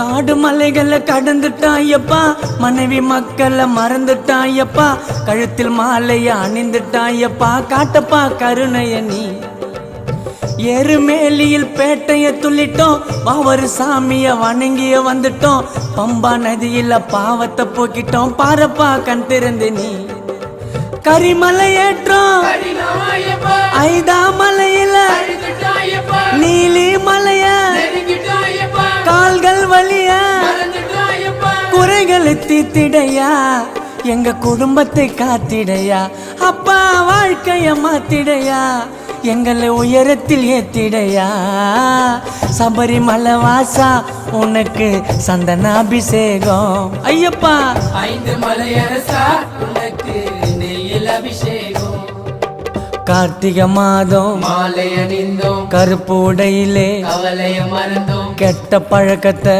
காடு மலைகளை கடந்துட்டாயப்பா, மனைவி மக்களை மறந்துட்டாயப்பா, கழுத்தில் மாலைய அணிந்துட்டாயப்பா, காட்டப்பா கருணைய நீ. எருமேலியில் பேட்டைய துள்ளிட்டோம், பாவரு சாமிய வணங்கிய வந்துட்டோம், பம்பா நதியில பாவத்தை போக்கிட்டோம், பாரப்பா கண் திறந்து நீ. கரிமலை ஏற்றோம் ஐதா மலையில, நீலி மலைய கால்கள் வலிய, குறைகளை தீத்திடையா, எங்க குடும்பத்தை காத்திடையா, அப்பா வாழ்க்கைய மாத்திடையா, எங்களை உயரத்தில் ஏத்திடையா. சபரிமலை வாசா உனக்கு சந்தனாபிஷேகம் ஐயப்பா. 5 மலையரசா உனக்கு நெய்யில் அபிஷேகம். கார்த்திகை மாதம் மாலை அணிந்தோம், கருப்பு உடையிலே கவலைய மறந்தோம், கெட்ட பழக்கத்தை